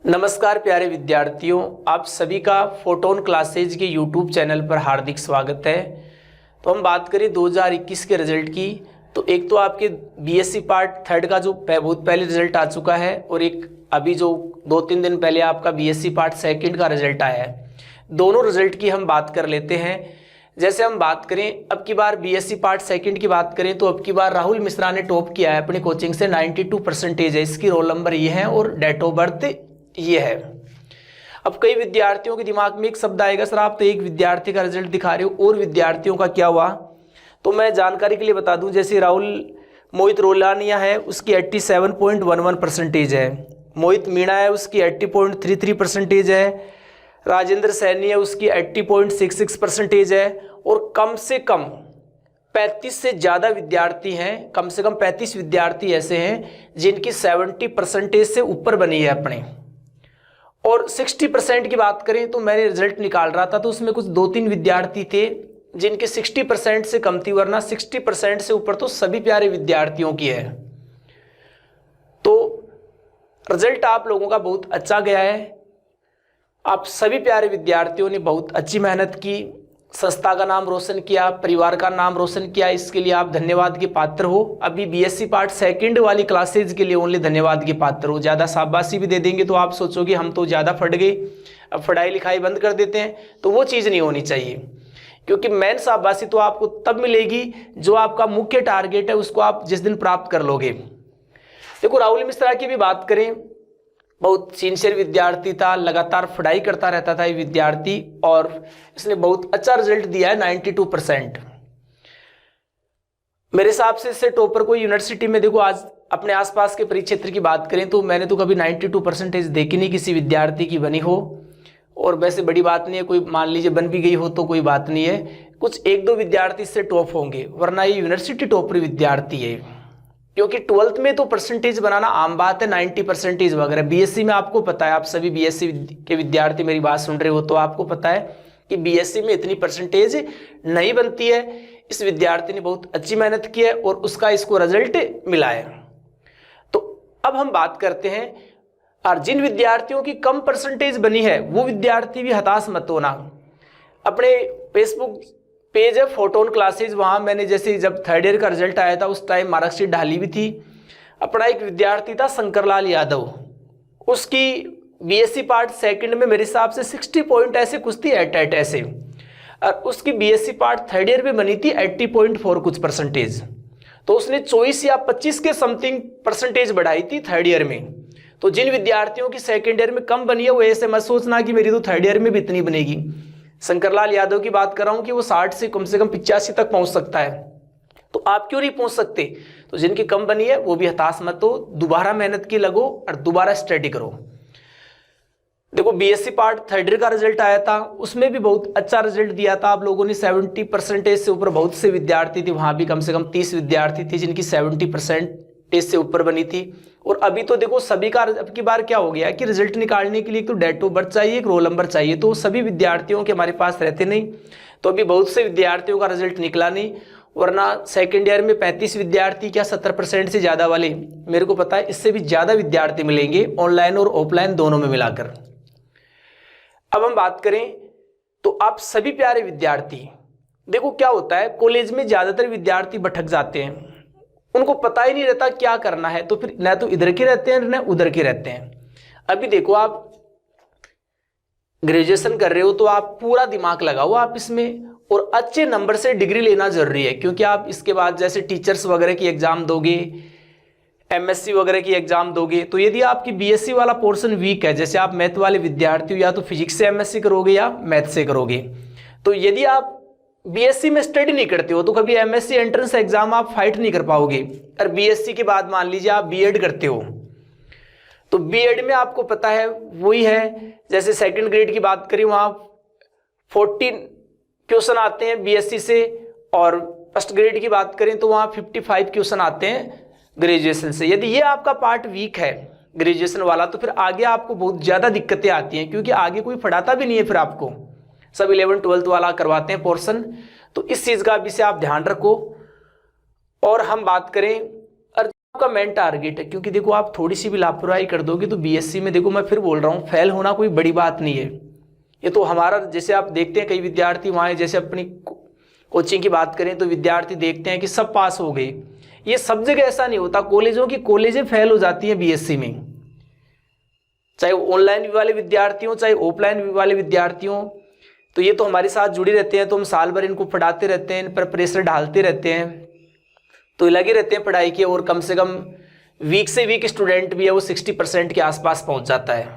नमस्कार प्यारे विद्यार्थियों, आप सभी का फोटोन क्लासेज के यूट्यूब चैनल पर हार्दिक स्वागत है। तो हम बात करें 2021 के रिजल्ट की, तो एक तो आपके बीएससी पार्ट थर्ड का जो बहुत पहले रिजल्ट आ चुका है और एक अभी जो 2-3 दिन पहले आपका बीएससी पार्ट सेकंड का रिजल्ट आया है। दोनों रिजल्ट की हम बात कर लेते हैं। जैसे हम बात करें अब की बार बीएससी पार्ट सेकंड की बात करें तो अब की बार राहुल मिश्रा ने टॉप किया है अपनी कोचिंग से, 92% है इसकी, रोल नंबर ये है और डेट ऑफ बर्थ ये है। अब कई विद्यार्थियों के दिमाग में एक शब्द आएगा, सर आप तो एक विद्यार्थी का रिजल्ट दिखा रहे हो और विद्यार्थियों का क्या हुआ। तो मैं जानकारी के लिए बता दूं, जैसे राहुल मोहित रोलानिया है उसकी 87.11% है, मोहित मीणा है उसकी 80.33% है, राजेंद्र सैनी है उसकी 80.66% है और कम से कम 35 से ज़्यादा विद्यार्थी हैं, कम से कम 35 विद्यार्थी ऐसे हैं जिनकी 70% से ऊपर बनी है अपने। और 60% की बात करें तो मैंने रिजल्ट निकाल रहा था तो उसमें कुछ 2-3 विद्यार्थी थे जिनके 60% से कम थी, वरना 60% से ऊपर तो सभी प्यारे विद्यार्थियों की है। तो रिजल्ट आप लोगों का बहुत अच्छा गया है। आप सभी प्यारे विद्यार्थियों ने बहुत अच्छी मेहनत की, संस्था का नाम रोशन किया, परिवार का नाम रोशन किया, इसके लिए आप धन्यवाद के पात्र हो। अभी बीएससी पार्ट सेकंड वाली क्लासेज के लिए ओनली धन्यवाद के पात्र हो। ज़्यादा शाबाशी भी दे देंगे तो आप सोचोगे हम तो ज़्यादा फट गए, अब पढ़ाई लिखाई बंद कर देते हैं, तो वो चीज़ नहीं होनी चाहिए। क्योंकि मेन शाबाशी तो आपको तब मिलेगी जो आपका मुख्य टारगेट है उसको आप जिस दिन प्राप्त कर लोगे। देखो राहुल मिश्रा की भी बात करें, बहुत सिंसियर विद्यार्थी था, लगातार पढ़ाई करता रहता था ये विद्यार्थी और इसने बहुत अच्छा रिजल्ट दिया है 92%। मेरे हिसाब से इससे टॉपर कोई यूनिवर्सिटी में, देखो आज अपने आसपास के परिक्षेत्र की बात करें तो मैंने तो कभी 92% देखी नहीं किसी विद्यार्थी की बनी हो। और वैसे बड़ी बात नहीं है, कोई मान लीजिए बन भी गई हो तो कोई बात नहीं है, कुछ 1-2 विद्यार्थी इससे टॉप होंगे, वरना ये यूनिवर्सिटी टॉपर विद्यार्थी है। क्योंकि 12th में तो परसेंटेज बनाना आम बात है, 90% वगैरह। बीएससी में आपको पता है, आप सभी बीएससी के विद्यार्थी मेरी बात सुन रहे हो तो आपको पता है कि बीएससी में इतनी परसेंटेज नहीं बनती है। इस विद्यार्थी ने बहुत अच्छी मेहनत की है और उसका इसको रिजल्ट मिला है। तो अब हम बात करते हैं, और जिन विद्यार्थियों की कम परसेंटेज बनी है वो विद्यार्थी भी हताश मत होना। अपने फेसबुक पेज है फोटोन क्लासेज, वहाँ मैंने जैसे जब थर्ड ईयर का रिजल्ट आया था उस टाइम मार्कशीट डाली भी थी। अपना एक विद्यार्थी था शंकरलाल यादव, उसकी बीएससी पार्ट सेकंड में मेरे हिसाब से 60 पॉइंट ऐसे कुछ थी एट ऐसे, और उसकी बीएससी पार्ट थर्ड ईयर में बनी थी 80.4 कुछ परसेंटेज। तो उसने 24 या 25 के समथिंग परसेंटेज बढ़ाई थी थर्ड ईयर में। तो जिन विद्यार्थियों की सेकेंड ईयर में कम बनी है वो ऐसे मत सोचना कि मेरी तो थर्ड ईयर में भी इतनी बनेगी। शंकरलाल यादव की बात कर रहा हूं कि वो 60 से कम 85 तक पहुंच सकता है, तो आप क्यों नहीं पहुंच सकते। तो जिनकी कम बनी है वो भी हताश मत हो, दोबारा मेहनत की लगो और दोबारा स्टडी करो। देखो बीएससी पार्ट थर्ड ईयर का रिजल्ट आया था, उसमें भी बहुत अच्छा रिजल्ट दिया था आप लोगों ने, 70% से ऊपर बहुत से विद्यार्थी थे, वहां भी कम से कम 30 विद्यार्थी थे जिनकी 70% से ऊपर बनी थी। और अभी तो देखो सभी का अब की बार क्या हो गया कि रिजल्ट निकालने के लिए तो डेट ऑफ बर्थ चाहिए, एक रोल नंबर चाहिए, तो सभी विद्यार्थियों के हमारे पास रहते नहीं। तो अभी बहुत से विद्यार्थियों का रिजल्ट निकला नहीं, वरना सेकेंड ईयर में 35 विद्यार्थी क्या 70% से ज़्यादा वाले, मेरे को पता है इससे भी ज़्यादा विद्यार्थी मिलेंगे ऑनलाइन और ऑफलाइन दोनों में मिलाकर। अब हम बात करें तो आप सभी प्यारे विद्यार्थी, देखो क्या होता है कॉलेज में ज़्यादातर विद्यार्थी भटक जाते हैं, उनको पता ही नहीं रहता क्या करना है, तो फिर न तो इधर के रहते हैं न उधर के रहते हैं। अभी देखो आप ग्रेजुएशन कर रहे हो तो आप पूरा दिमाग लगाओ आप इसमें, और अच्छे नंबर से डिग्री लेना जरूरी है, क्योंकि आप इसके बाद जैसे टीचर्स वगैरह की एग्जाम दोगे, एमएससी वगैरह की एग्जाम दोगे, तो यदि आपकी बीएससी वाला पोर्शन वीक है, जैसे आप मैथ वाले विद्यार्थी हो, या तो फिजिक्स से एमएससी करोगे या मैथ से करोगे, तो यदि आप बीएससी में स्टडी नहीं करते हो तो कभी एमएससी एंट्रेंस एग्जाम आप फाइट नहीं कर पाओगे। और बीएससी के बाद मान लीजिए आप बीएड करते हो, तो बीएड में आपको पता है वही है, जैसे सेकंड ग्रेड की बात करें वहाँ 14 क्वेश्चन आते हैं बीएससी से, और फर्स्ट ग्रेड की बात करें तो वहाँ 55 क्वेश्चन आते हैं ग्रेजुएशन से। यदि ये आपका पार्ट वीक है ग्रेजुएशन वाला, तो फिर आगे आपको बहुत ज़्यादा दिक्कतें आती हैं, क्योंकि आगे कोई पढ़ाता भी नहीं है, फिर आपको सब 11-12 वाला करवाते हैं पोर्शन। तो इस चीज़ का भी से आप ध्यान रखो। और हम बात करें आपका मेन टारगेट है, क्योंकि देखो आप थोड़ी सी भी लापरवाही कर दोगे तो बीएससी में, देखो मैं फिर बोल रहा हूँ, फेल होना कोई बड़ी बात नहीं है। ये तो हमारा, जैसे आप देखते हैं कई विद्यार्थी वहाँ, जैसे अपनी कोचिंग की बात करें तो विद्यार्थी देखते हैं कि सब पास हो गए। ये सब जगह ऐसा नहीं होता, कॉलेजें फेल हो जाती हैं बीएससी में, चाहे ऑनलाइन वाले विद्यार्थी हों चाहे ऑफलाइन वाले विद्यार्थी हों। तो ये तो हमारे साथ जुड़े रहते हैं, तो हम साल भर इनको पढ़ाते रहते हैं, इन पर प्रेशर डालते रहते हैं, तो लगे रहते हैं पढ़ाई के, और कम से कम वीक से वीक स्टूडेंट भी है वो 60% के आसपास पहुंच जाता है।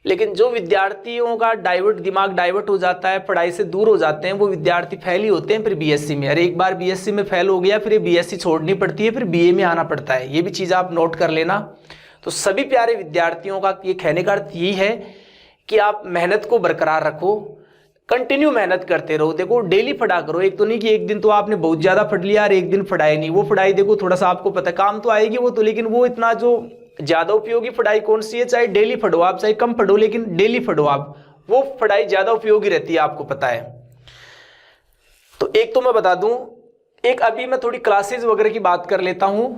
लेकिन जो विद्यार्थियों का दिमाग डाइवर्ट हो जाता है, पढ़ाई से दूर हो जाते हैं, वो विद्यार्थी फेल ही होते हैं फिर बीएससी में। अरे एक बार बीएससी में फेल हो गया, फिर ये बीएससी छोड़नी पड़ती है, फिर बीए में आना पड़ता है। ये भी चीज़ आप नोट कर लेना। तो सभी प्यारे विद्यार्थियों का ये कहने का अर्थ यही है कि आप मेहनत को बरकरार रखो, कंटिन्यू मेहनत करते रहो। देखो डेली पढ़ा करो, एक तो नहीं कि एक दिन तो आपने बहुत ज़्यादा पढ़ लिया और एक दिन पढ़ाई नहीं। वो पढ़ाई देखो थोड़ा सा आपको पता काम तो आएगी वो तो, लेकिन वो इतना जो ज़्यादा उपयोगी पढ़ाई कौन सी है, चाहे डेली पढ़ो आप चाहे कम पढ़ो, लेकिन डेली पढ़ो आप, वो पढ़ाई ज़्यादा उपयोगी रहती है, आपको पता है। तो एक तो मैं बता दूं, एक अभी मैं थोड़ी क्लासेज वगैरह की बात कर लेता हूं।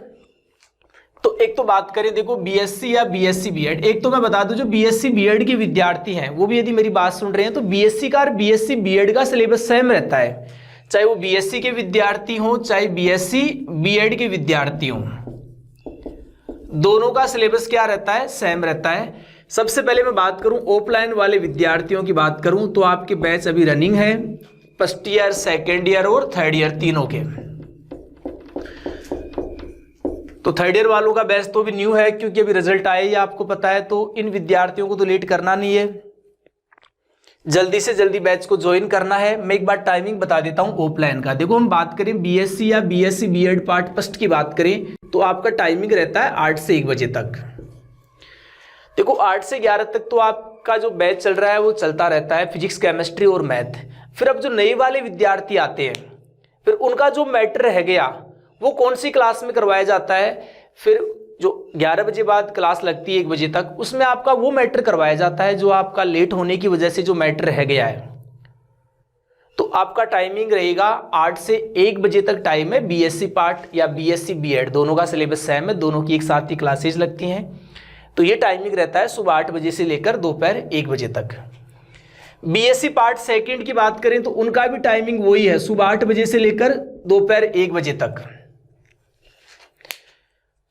तो एक तो बात करें देखो बीएससी या बीएससी बीएड, एक तो मैं बता दूं जो बीएससी बीएड के विद्यार्थी हैं वो भी यदि मेरी बात सुन रहे हैं तो बीएससी का और बीएससी बीएड का सिलेबस सेम रहता है, चाहे वो बीएससी के विद्यार्थी हों चाहे बीएससी बीएड के विद्यार्थी हों, दोनों का सिलेबस क्या रहता है, सेम रहता है। सबसे पहले मैं बात करूं ऑफलाइन वाले विद्यार्थियों की बात करूं तो आपके बैच अभी रनिंग है, फर्स्ट ईयर, सेकेंड ईयर और थर्ड ईयर तीनों के। तो थर्ड ईयर वालों का बैच तो भी न्यू है क्योंकि अभी रिजल्ट आए ही आपको पता है, तो इन विद्यार्थियों को तो लेट करना नहीं है, जल्दी से जल्दी बैच को ज्वाइन करना है। मैं एक बार टाइमिंग बता देता हूं ऑफलाइन का। देखो हम बात करें बीएससी या बीएससी बीएड पार्ट फर्स्ट की बात करें तो आपका टाइमिंग रहता है 8 से 1 बजे तक। देखो 8 से 11 तक तो आपका जो बैच चल रहा है वो चलता रहता है, फिजिक्स केमिस्ट्री और मैथ। फिर अब जो नए वाले विद्यार्थी आते हैं फिर उनका जो मैटर रह गया वो कौन सी क्लास में करवाया जाता है, फिर जो 11 बजे बाद क्लास लगती है 1 बजे तक, उसमें आपका वो मैटर करवाया जाता है जो आपका लेट होने की वजह से जो मैटर रह गया है। तो आपका टाइमिंग रहेगा 8 से 1 बजे तक टाइम है। बीएससी पार्ट या बीएससी बीएड दोनों का सिलेबस सेम है, दोनों की एक साथ ही क्लासेज लगती हैं। तो ये टाइमिंग रहता है सुबह 8 बजे से लेकर दोपहर 1 बजे तक। बीएससी पार्ट सेकंड की बात करें तो उनका भी टाइमिंग वही है, सुबह 8 बजे से लेकर दोपहर 1 बजे तक।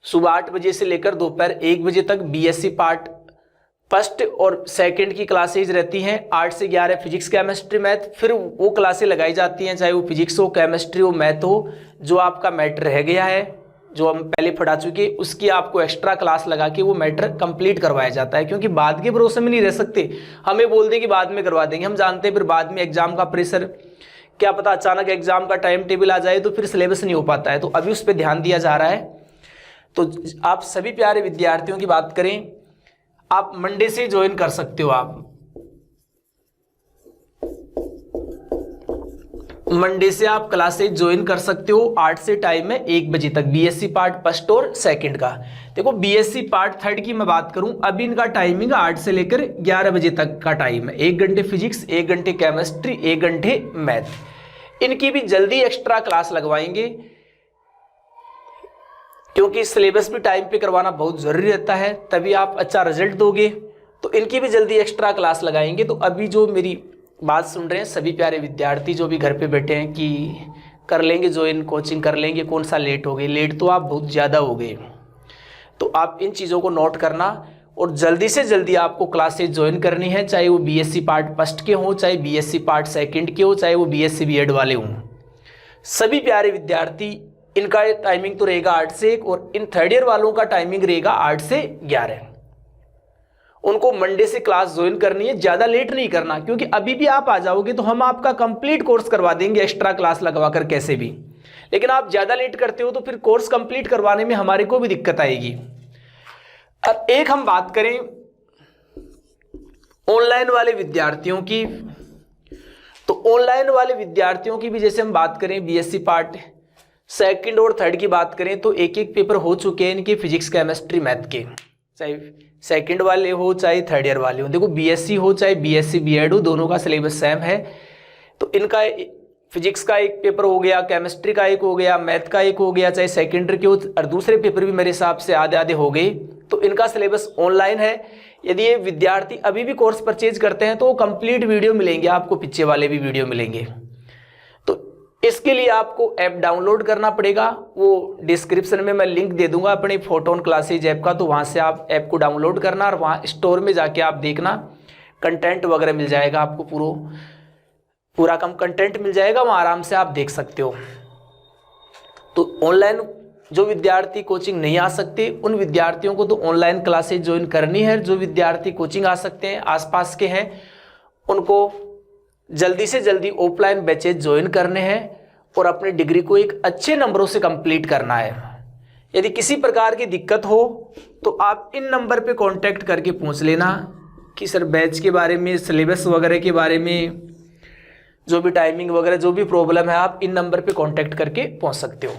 सुबह 8 बजे से लेकर दोपहर 1 बजे तक बीएससी पार्ट फर्स्ट और सेकंड की क्लासेज रहती हैं। 8 से 11 फिजिक्स केमिस्ट्री मैथ, फिर वो क्लासें लगाई जाती हैं चाहे वो फिजिक्स हो, केमिस्ट्री हो, मैथ हो, जो आपका मैटर रह गया है जो हम पहले पढ़ा चुके उसकी आपको एक्स्ट्रा क्लास लगा के वो मैटर कंप्लीट करवाया जाता है। क्योंकि बाद के भरोसे में नहीं रह सकते, हमें बोल दें कि बाद में करवा देंगे, हम जानते हैं फिर बाद में एग्जाम का प्रेशर, क्या पता अचानक एग्जाम का टाइम टेबल आ जाए तो फिर सिलेबस नहीं हो पाता है। तो अभी उस पर ध्यान दिया जा रहा है। तो आप सभी प्यारे विद्यार्थियों की बात करें, आप मंडे से ज्वाइन कर सकते हो। आप मंडे से आप क्लासेज ज्वाइन कर सकते हो। 8 से टाइम है 1 बजे तक, बीएससी पार्ट फर्स्ट और सेकंड का। देखो बीएससी पार्ट थर्ड की मैं बात करूं, अभी इनका टाइमिंग 8 से लेकर 11 बजे तक का टाइम है। 1 घंटे फिजिक्स, 1 घंटे केमिस्ट्री, 1 घंटे मैथ। इनकी भी जल्दी एक्स्ट्रा क्लास लगवाएंगे क्योंकि सिलेबस भी टाइम पे करवाना बहुत जरूरी रहता है, तभी आप अच्छा रिजल्ट दोगे। तो इनकी भी जल्दी एक्स्ट्रा क्लास लगाएंगे। तो अभी जो मेरी बात सुन रहे हैं सभी प्यारे विद्यार्थी जो भी घर पे बैठे हैं कि कर लेंगे ज्वाइन, कोचिंग कर लेंगे, कौन सा लेट हो गए, लेट तो आप बहुत ज़्यादा हो गए। तो आप इन चीज़ों को नोट करना और जल्दी से जल्दी आपको क्लासेज ज्वाइन करनी है, चाहे वो बीएससी पार्ट फर्स्ट के हों, चाहे बीएससी पार्ट सेकेंड के हो, चाहे वो बीएससी बीएड वाले हों। सभी प्यारे विद्यार्थी इनका टाइमिंग तो रहेगा 8 से 1 और इन थर्ड ईयर वालों का टाइमिंग रहेगा 8 से 11। उनको मंडे से क्लास ज्वाइन करनी है, ज़्यादा लेट नहीं करना, क्योंकि अभी भी आप आ जाओगे तो हम आपका कंप्लीट कोर्स करवा देंगे एक्स्ट्रा क्लास लगवा कर कैसे भी। लेकिन आप ज़्यादा लेट करते हो तो फिर कोर्स कंप्लीट करवाने में हमारे को भी दिक्कत आएगी। अब एक हम बात करें ऑनलाइन वाले विद्यार्थियों की, तो ऑनलाइन वाले विद्यार्थियों की भी जैसे हम बात करें बीएससी पार्ट सेकंड और थर्ड की बात करें तो एक एक पेपर हो चुके हैं इनके फिजिक्स केमिस्ट्री मैथ के, चाहे सेकंड वाले हो चाहे थर्ड ईयर वाले हो। देखो बीएससी हो चाहे बीएससी बीएड हो, दोनों का सिलेबस सेम है। तो इनका फिजिक्स का एक पेपर हो गया, केमिस्ट्री का एक हो गया, मैथ का एक हो गया, चाहे सेकेंडरी के हो, और दूसरे पेपर भी मेरे हिसाब से आधे आधे हो गए। तो इनका सिलेबस ऑनलाइन है। यदि ये विद्यार्थी अभी भी कोर्स परचेज करते हैं तो कंप्लीट वीडियो मिलेंगे आपको, पीछे वाले भी वीडियो मिलेंगे। तो इसके लिए आपको ऐप डाउनलोड करना पड़ेगा, वो डिस्क्रिप्शन में मैं लिंक दे दूंगा अपनी फोटोन क्लासेज ऐप का, तो वहाँ से आप ऐप को डाउनलोड करना और वहाँ स्टोर में जाके आप देखना, कंटेंट वगैरह मिल जाएगा आपको, पूरा कम कंटेंट मिल जाएगा, वहाँ आराम से आप देख सकते हो। तो ऑनलाइन जो विद्यार्थी कोचिंग नहीं आ सकते उन विद्यार्थियों को तो ऑनलाइन क्लासेज ज्वाइन करनी है। जो विद्यार्थी कोचिंग आ सकते हैं, आसपास के हैं, उनको जल्दी से जल्दी ऑफलाइन बैचेज ज्वाइन करने हैं और अपनी डिग्री को एक अच्छे नंबरों से कंप्लीट करना है। यदि किसी प्रकार की दिक्कत हो तो आप इन नंबर पे कांटेक्ट करके पूछ लेना कि सर बैच के बारे में, सिलेबस वगैरह के बारे में, जो भी टाइमिंग वगैरह जो भी प्रॉब्लम है, आप इन नंबर पे कांटेक्ट करके पूछ सकते हो।